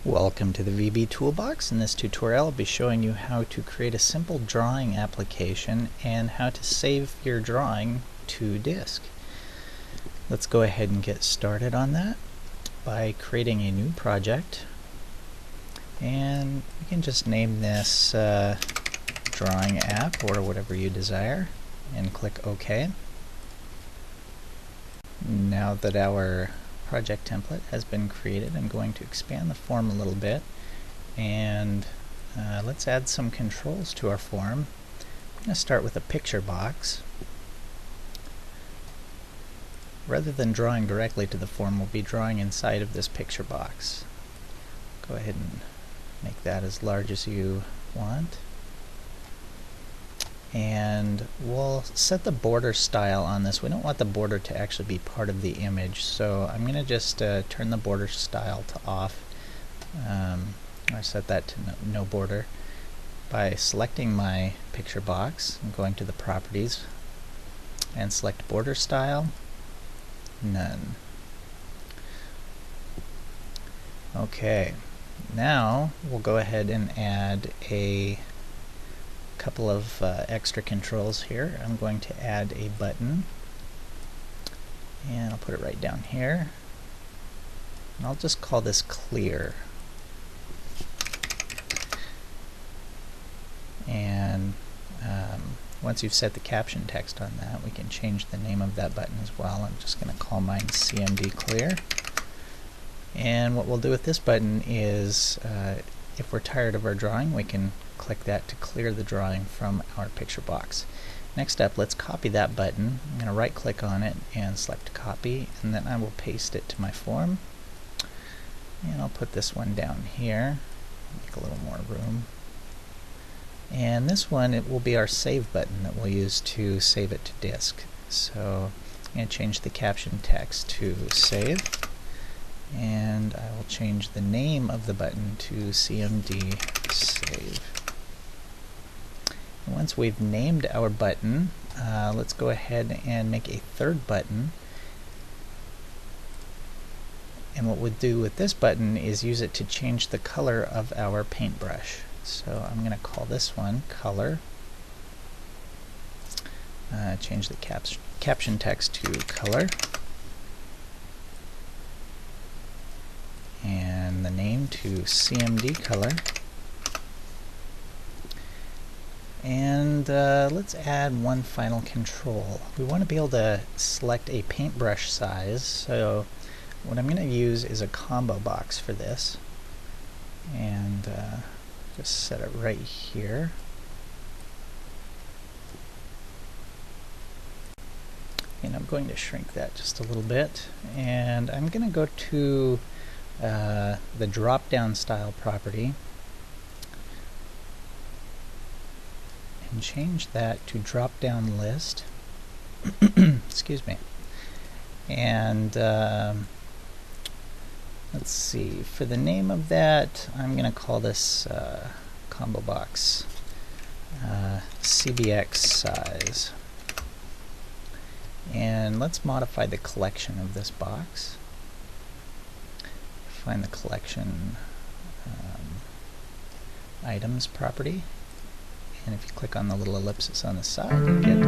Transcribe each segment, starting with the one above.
Welcome to the VB Toolbox. In this tutorial I'll be showing you how to create a simple drawing application and how to save your drawing to disk. Let's go ahead and get started on that by creating a new project, and you can just name this drawing app or whatever you desire and click OK. Now that our project template has been created, I'm going to expand the form a little bit, and let's add some controls to our form. I'm going to start with a picture box. Rather than drawing directly to the form, we'll be drawing inside of this picture box. Go ahead and make that as large as you want. And we'll set the border style on this. We don't want the border to actually be part of the image, so I'm going to just turn the border style to off. I set that to no border by selecting my picture box and going to the properties and select border style, none. Okay, now we'll go ahead and add a couple of extra controls here. I'm going to add a button, and I'll put it right down here, and I'll just call this clear. And once you've set the caption text on that, we can change the name of that button as well. I'm just going to call mine CMD clear. And what we'll do with this button is if we're tired of our drawing, we can click that to clear the drawing from our picture box. Next up, let's copy that button. I'm going to right click on it and select copy, and then I will paste it to my form. And I'll put this one down here, make a little more room. And this one, it will be our save button that we'll use to save it to disk. So I'm going to change the caption text to save, and I will change the name of the button to CMD save. And once we've named our button, let's go ahead and make a third button. And what we'll do with this button is use it to change the color of our paintbrush. So I'm going to call this one color. Change the caption text to color, and the name to CMD color. And let's add one final control. We want to be able to select a paintbrush size, so what I'm going to use is a ComboBox for this, and just set it right here. And I'm going to shrink that just a little bit, and I'm going to go to the drop-down style property and change that to drop-down list. Excuse me. And let's see, for the name of that, I'm going to call this ComboBox CBX size. And let's modify the collection of this box. Find the collection items property, and if you click on the little ellipsis on the side, you get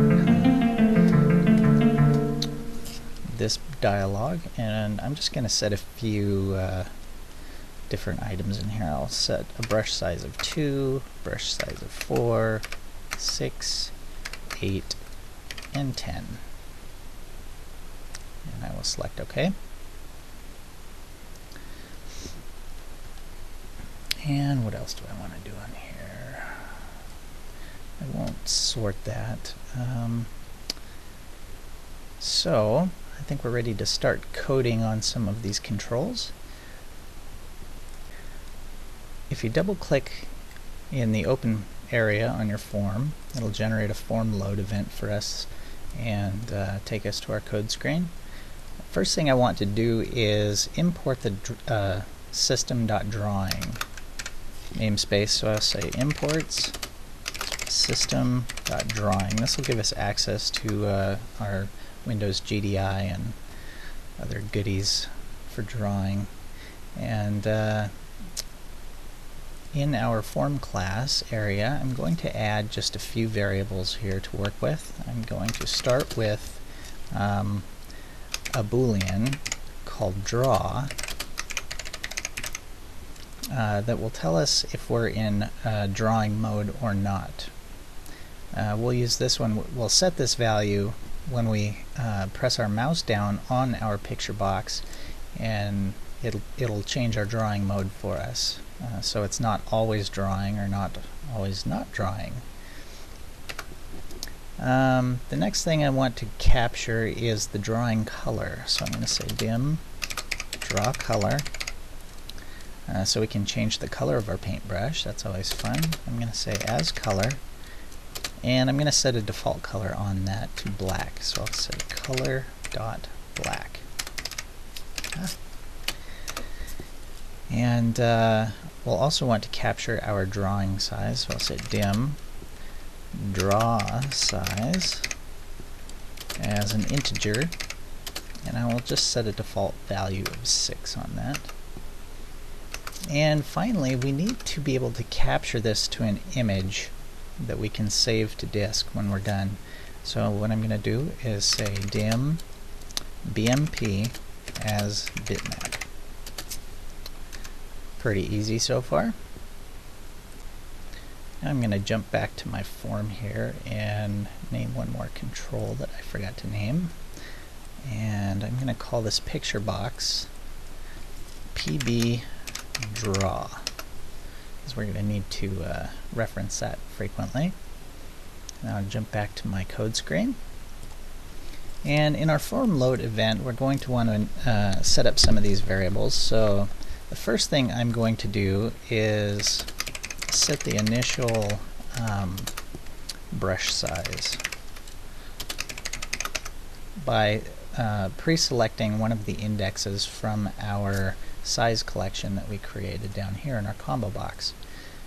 this dialog. And I'm just going to set a few different items in here. I'll set a brush size of 2, brush size of 4, 6, 8, and 10. And I will select OK. And what else do I want to do on here? I won't sort that. So I think we're ready to start coding on some of these controls. If you double click in the open area on your form, it'll generate a form load event for us and take us to our code screen. First thing I want to do is import the system.drawing namespace, so I'll say imports system.drawing. This will give us access to our Windows GDI and other goodies for drawing. And in our form class area, I'm going to add just a few variables here to work with. I'm going to start with a Boolean called draw that will tell us if we're in drawing mode or not. We'll use this one. We'll set this value when we press our mouse down on our picture box, and it'll change our drawing mode for us. So it's not always drawing or not always not drawing. The next thing I want to capture is the drawing color. So I'm going to say dim draw color. So we can change the color of our paintbrush. That's always fun. I'm going to say as color, and I'm going to set a default color on that to black. So I'll say color.black. And we'll also want to capture our drawing size. So I'll say dim draw size as an integer, and I will just set a default value of 6 on that. And finally, we need to be able to capture this to an image that we can save to disk when we're done. So what I'm going to do is say dim BMP as bitmap. Pretty easy so far. Now I'm going to jump back to my form here and name one more control that I forgot to name. And I'm going to call this PictureBox PB draw, because we're going to need to reference that frequently. Now I'll jump back to my code screen. And in our form load event, we're going to want to set up some of these variables. So the first thing I'm going to do is set the initial brush size by pre-selecting one of the indexes from our size collection that we created down here in our ComboBox.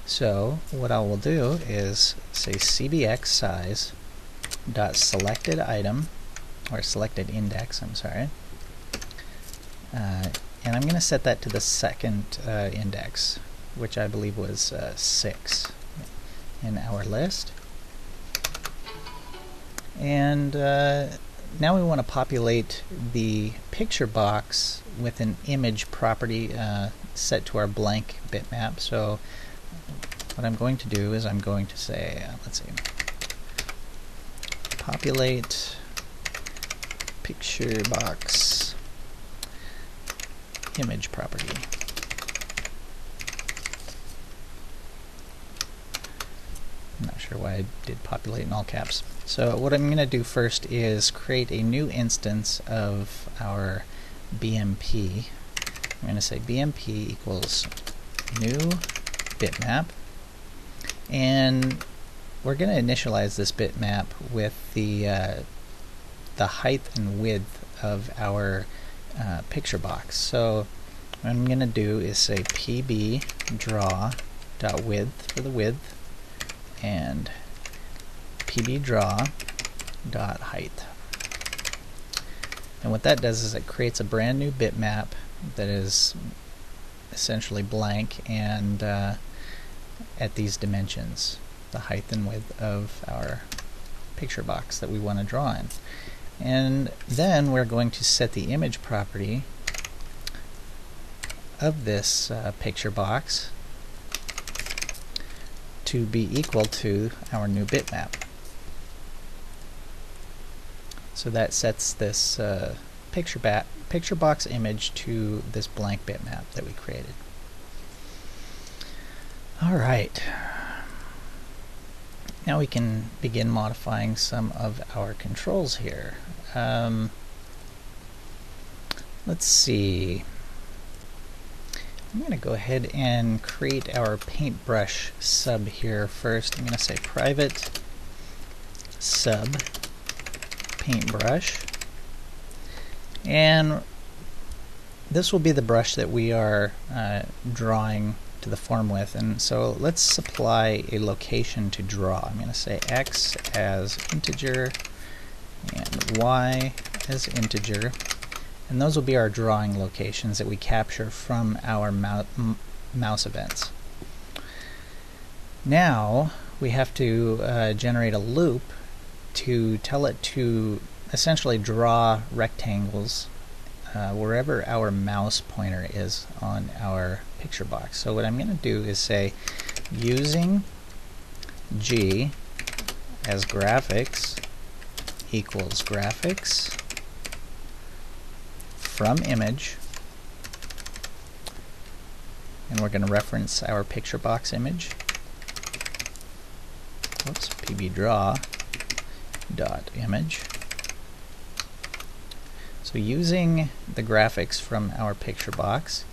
So what I will do is say cbx size dot selected item, or selected index, I'm sorry, and I'm going to set that to the second index, which I believe was 6 in our list. And now we want to populate the picture box with an image property set to our blank bitmap. So what I'm going to do is I'm going to say, let's see, populate picture box image property. I'm not sure why I did populate in all caps. So what I'm going to do first is create a new instance of our BMP. I'm going to say BMP equals new bitmap, and we're going to initialize this bitmap with the height and width of our picture box. So what I'm going to do is say pb draw.width for the width, and pbdraw.height. And what that does is it creates a brand new bitmap that is essentially blank and at these dimensions, the height and width of our picture box that we want to draw in. And then we're going to set the image property of this picture box to be equal to our new bitmap. So that sets this picture box image to this blank bitmap that we created. Alright, now we can begin modifying some of our controls here. Let's see. I'm going to go ahead and create our paintbrush sub here first. I'm going to say private sub paintbrush, and this will be the brush that we are drawing to the form with. And so let's supply a location to draw. I'm going to say x as integer and y as integer, and those will be our drawing locations that we capture from our mouse events. Now we have to generate a loop to tell it to essentially draw rectangles wherever our mouse pointer is on our picture box. So what I'm going to do is say using G as graphics equals graphics from image, and we're going to reference our picture box image. Whoops, pbdraw.image. So using the graphics from our picture box,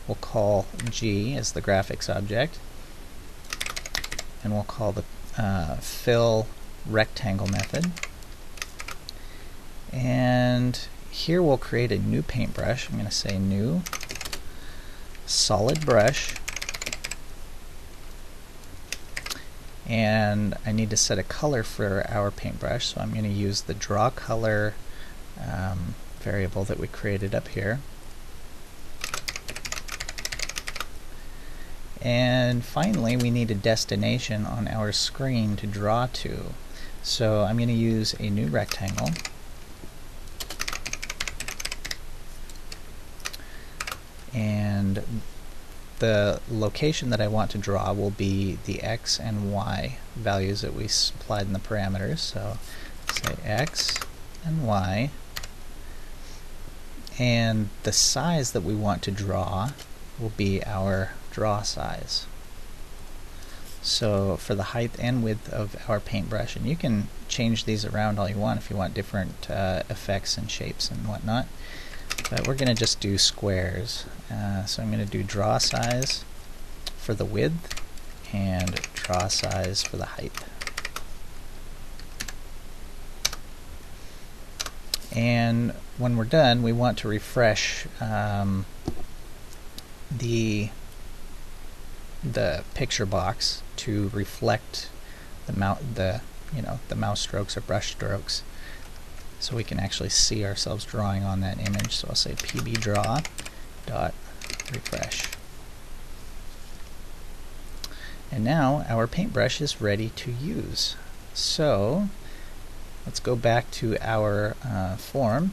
we'll call G as the graphics object, and we'll call the fill rectangle method. And here we'll create a new paintbrush. I'm going to say new solid brush, and I need to set a color for our paintbrush, so I'm going to use the draw color variable that we created up here. And finally, we need a destination on our screen to draw to. So I'm going to use a new rectangle. And the location that I want to draw will be the X and Y values that we supplied in the parameters. So say X and Y. And the size that we want to draw will be our draw size. So for the height and width of our paintbrush, and you can change these around all you want if you want different effects and shapes and whatnot, but we're going to just do squares. So I'm going to do draw size for the width and draw size for the height. And when we're done, we want to refresh the picture box to reflect the mouse strokes or brush strokes, so we can actually see ourselves drawing on that image. So I'll say pbdraw.refresh. And now our paintbrush is ready to use. So let's go back to our form,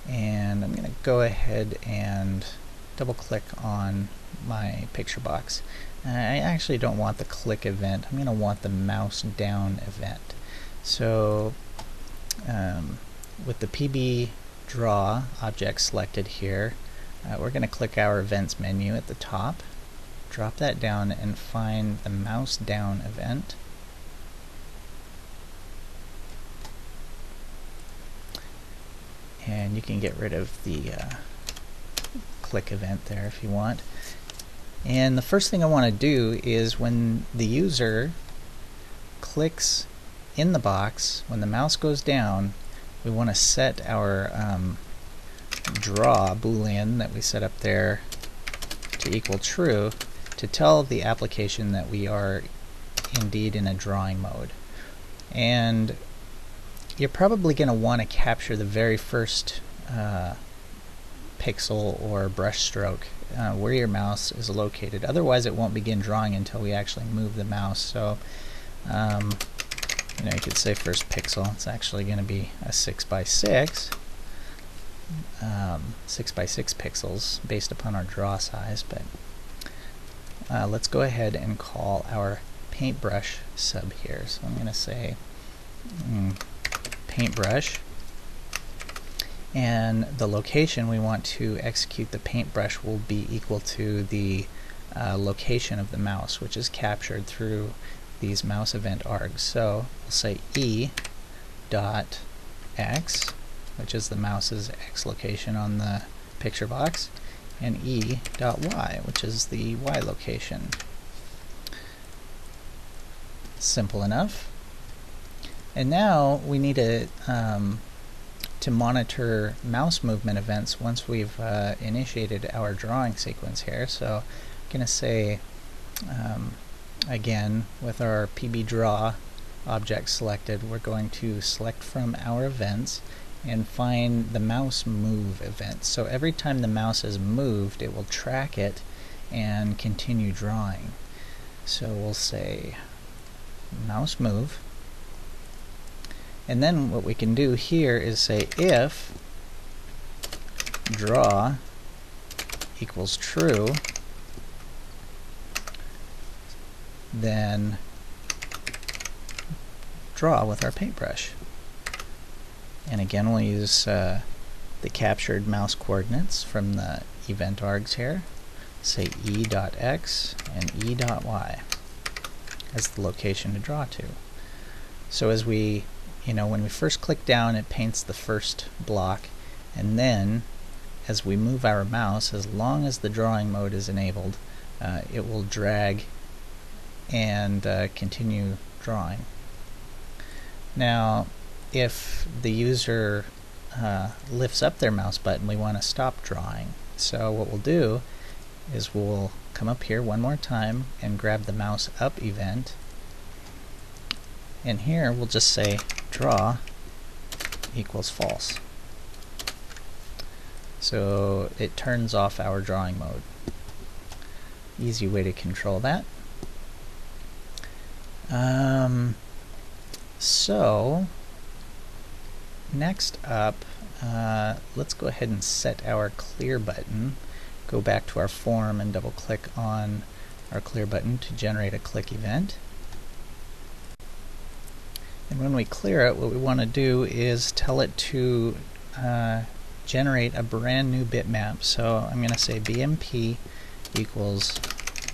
and I'm going to go ahead and double click on my picture box. I actually don't want the click event, I'm going to want the mouse down event. So with the PB draw object selected here, we're going to click our events menu at the top, drop that down and find the mouse down event. And you can get rid of the click event there if you want. And the first thing I want to do is when the user clicks in the box, when the mouse goes down, we want to set our draw Boolean that we set up there to equal true to tell the application that we are indeed in a drawing mode. And you're probably going to want to capture the very first pixel or brush stroke where your mouse is located. Otherwise it won't begin drawing until we actually move the mouse. So you could say first pixel. It's actually going to be a 6x6 pixels based upon our draw size. But let's go ahead and call our paintbrush sub here. So I'm going to say paintbrush, and the location we want to execute the paintbrush will be equal to the location of the mouse, which is captured through these mouse event args. So we'll say e dot x, which is the mouse's x location on the picture box, and e dot y, which is the y location. Simple enough. And now we need to monitor mouse movement events once we've initiated our drawing sequence here. So I'm going to say, again, with our PBDraw object selected, we're going to select from our events and find the mouse move event. So every time the mouse is moved, it will track it and continue drawing. So we'll say mouse move, and then what we can do here is say if draw equals true, then draw with our paintbrush. And again, we'll use the captured mouse coordinates from the event args here. Say e.x and e.y as the location to draw to. So as we, when we first click down, it paints the first block, and then as we move our mouse, as long as the drawing mode is enabled, it will drag and continue drawing. Now, if the user lifts up their mouse button, we want to stop drawing. So what we'll do is we'll come up here one more time and grab the mouse up event, and here we'll just say draw equals false. So it turns off our drawing mode. Easy way to control that. So next up, let's go ahead and set our clear button. Go back to our form and double click on our clear button to generate a click event. And when we clear it, what we want to do is tell it to generate a brand new bitmap. So I'm going to say BMP equals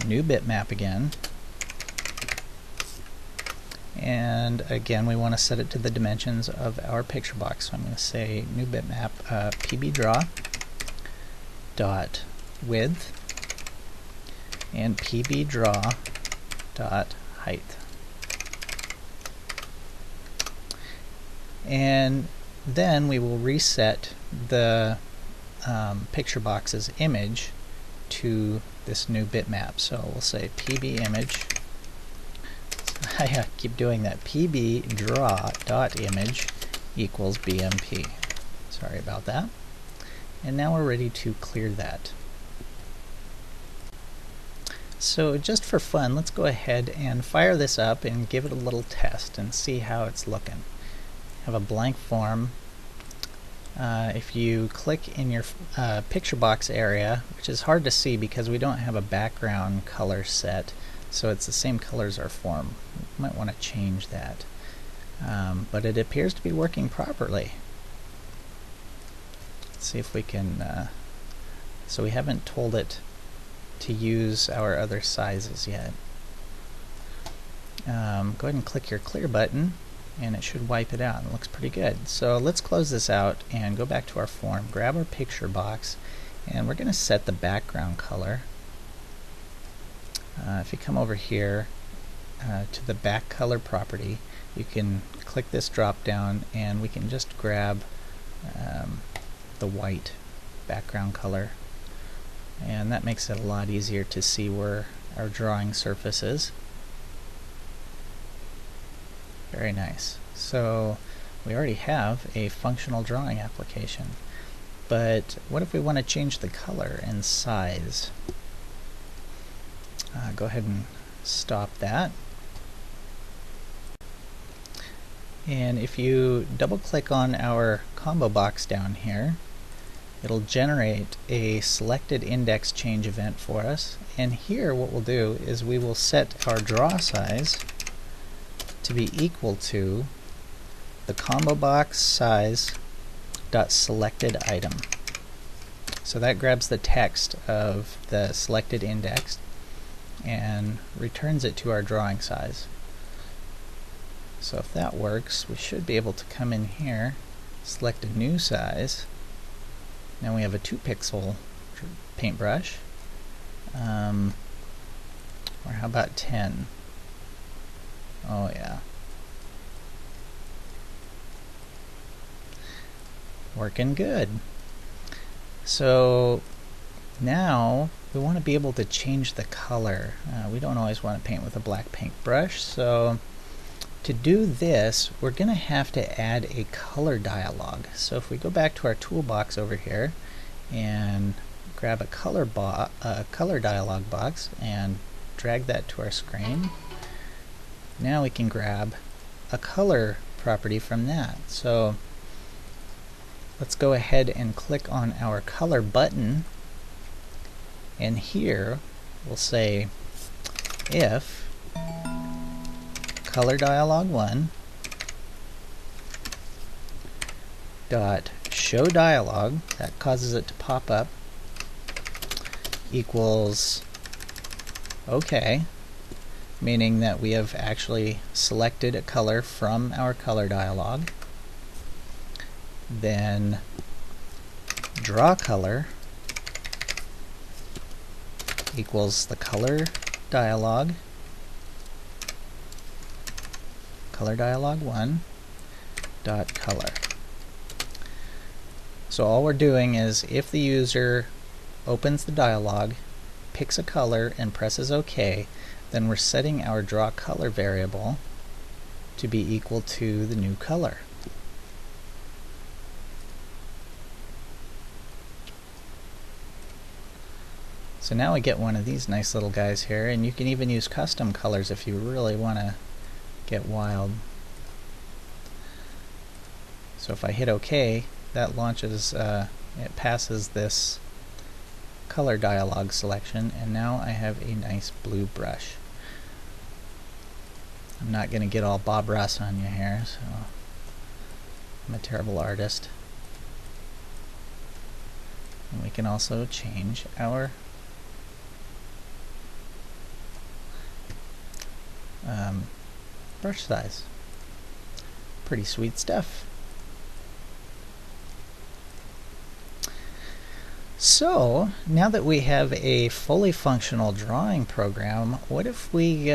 new bitmap again. And again, we want to set it to the dimensions of our picture box. So I'm going to say new bitmap pbdraw dot width and pbdraw dot height. And then we will reset the picture box's image to this new bitmap. So we'll say pb image. I keep doing that. pbdraw.image equals BMP. Sorry about that. And now we're ready to clear that. So just for fun, let's go ahead and fire this up and give it a little test and see how it's looking. Have a blank form. If you click in your picture box area, which is hard to see because we don't have a background color set, so it's the same color as our form. You might want to change that. But it appears to be working properly. Let's see if we can, so we haven't told it to use our other sizes yet. Go ahead and click your clear button and it should wipe it out. It looks pretty good. So let's close this out and go back to our form, grab our picture box, and we're going to set the background color. If you come over here to the back color property, you can click this drop down and we can just grab the white background color, and that makes it a lot easier to see where our drawing surface is. Very nice. So we already have a functional drawing application, but what if we want to change the color and size? Go ahead and stop that. And if you double click on our combo box down here, it'll generate a selected index change event for us. And here what we'll do is we will set our draw size to be equal to the combo box size dot selected item. So that grabs the text of the selected index and returns it to our drawing size. So if that works, we should be able to come in here, select a new size. Now we have a 2-pixel paintbrush, or how about 10? Oh yeah. Working good. So now we want to be able to change the color. We don't always want to paint with a black paintbrush, so to do this we're going to have to add a color dialog. So if we go back to our toolbox over here and go grab a color dialog box and drag that to our screen. Now we can grab a color property from that. So let's go ahead and click on our color button, and here we'll say if ColorDialog1 dot show dialog, that causes it to pop up, equals OK, meaning that we have actually selected a color from our color dialog. Then draw color equals the color dialog, ColorDialog1 dot color. So all we're doing is, if the user opens the dialog, picks a color, and presses OK, then we're setting our draw color variable to be equal to the new color. So now we get one of these nice little guys here, and you can even use custom colors if you really want to get wild. So if I hit OK, that launches, it passes this color dialog selection, and now I have a nice blue brush. I'm not going to get all Bob Ross on you here, so I'm a terrible artist. And we can also change our brush size. Pretty sweet stuff. So now that we have a fully functional drawing program, what if we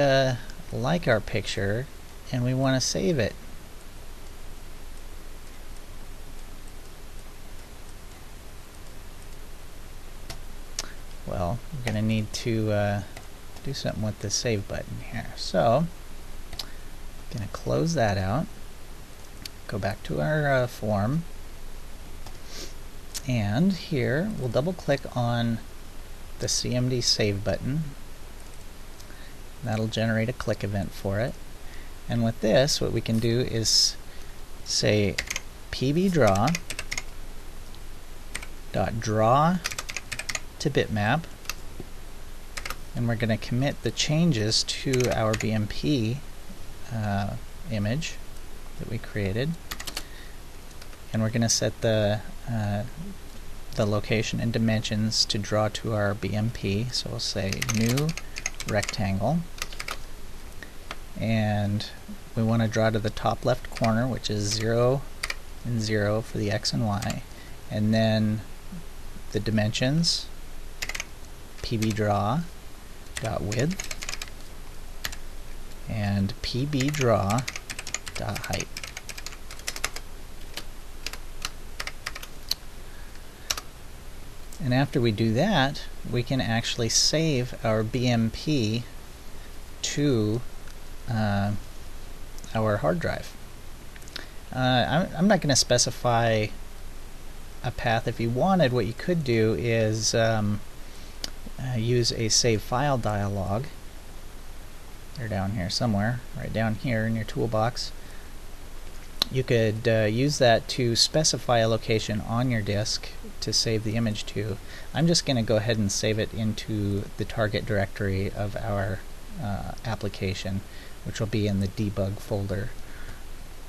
like our picture and we want to save it? Well, we're going to need to do something with the save button here. So I'm going to close that out, go back to our form, and here we'll double click on the CMD save button. That'll generate a click event for it. And with this, what we can do is say pbdraw dot draw to bitmap, and we're going to commit the changes to our BMP image that we created, and we're going to set the location and dimensions to draw to our BMP. So we'll say new rectangle, and we want to draw to the top left corner, which is 0 and 0 for the X and Y, and then the dimensions pbdraw dot width and pbdraw dot height. And after we do that, we can actually save our BMP to our hard drive. I'm not going to specify a path. If you wanted, what you could do is use a save file dialog. They're down here somewhere, right down here in your toolbox. You could use that to specify a location on your disk to save the image to. I'm just going to go ahead and save it into the target directory of our application, which will be in the debug folder.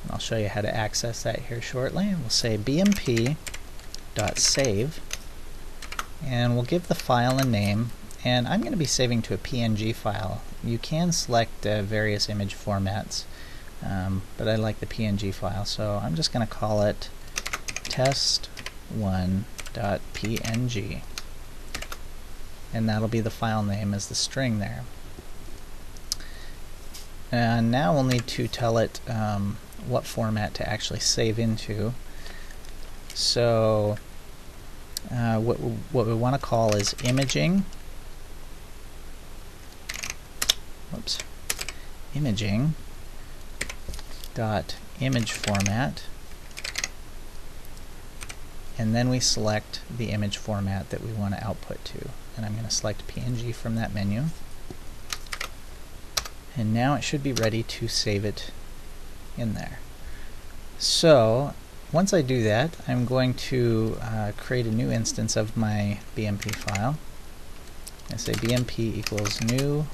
And I'll show you how to access that here shortly. We'll say bmp.save, and we'll give the file a name, and I'm going to be saving to a PNG file. You can select various image formats, but I like the PNG file, so I'm just going to call it test1.png, and that'll be the file name as the string there. And now we'll need to tell it what format to actually save into. So what we want to call is imaging. Whoops. Imaging dot image format, and then we select the image format that we want to output to. And I'm going to select PNG from that menu. And now it should be ready to save it in there. So once I do that, I'm going to create a new instance of my BMP file. I say BMP equals new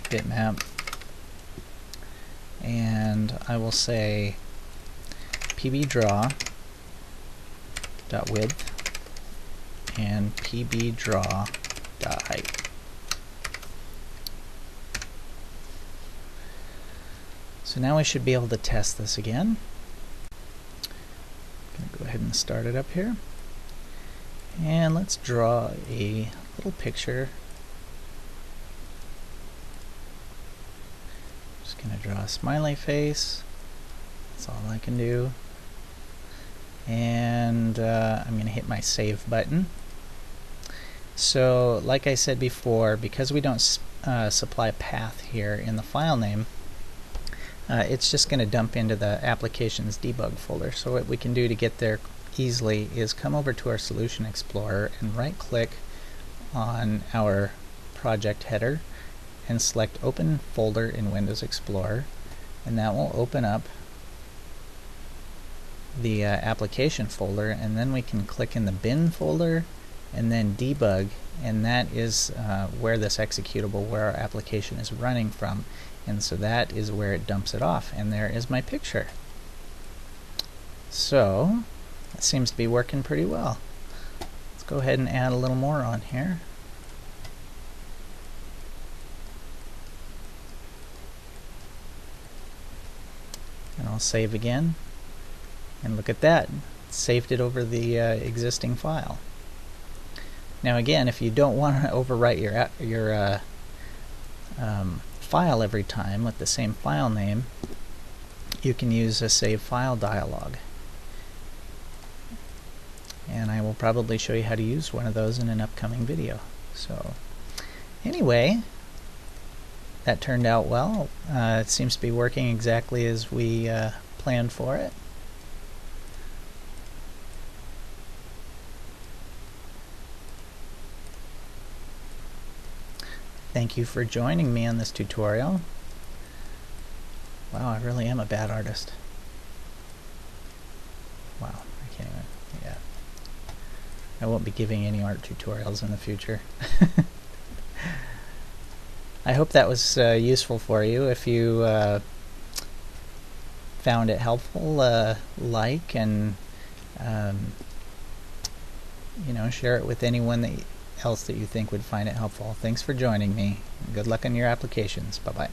bitmap, and I will say pbdraw.width and pbdraw.height. So now we should be able to test this again. I'm going to go ahead and start it up here. And let's draw a little picture. Just going to draw a smiley face. That's all I can do. And I'm going to hit my save button. So like I said before, because we don't supply a path here in the file name, it's just going to dump into the applications debug folder. So what we can do to get there easily is come over to our Solution Explorer and right click on our project header and select Open Folder in Windows Explorer, and that will open up the application folder, and then we can click in the bin folder and then debug, and that is where this executable, where our application is running from. And so that is where it dumps it off, and there is my picture. So that seems to be working pretty well. Let's go ahead and add a little more on here. And I'll save again, and look at that, it saved it over the existing file. Now again, if you don't want to overwrite your file every time with the same file name, you can use a save file dialog, and I will probably show you how to use one of those in an upcoming video. So anyway, that turned out well. It seems to be working exactly as we planned for it. Thank you for joining me on this tutorial. Wow, I really am a bad artist. Wow, I can't even, yeah. I won't be giving any art tutorials in the future. I hope that was useful for you. If you found it helpful, like and share it with anyone else that you think would find it helpful. Thanks for joining me. Good luck on your applications. Bye-bye.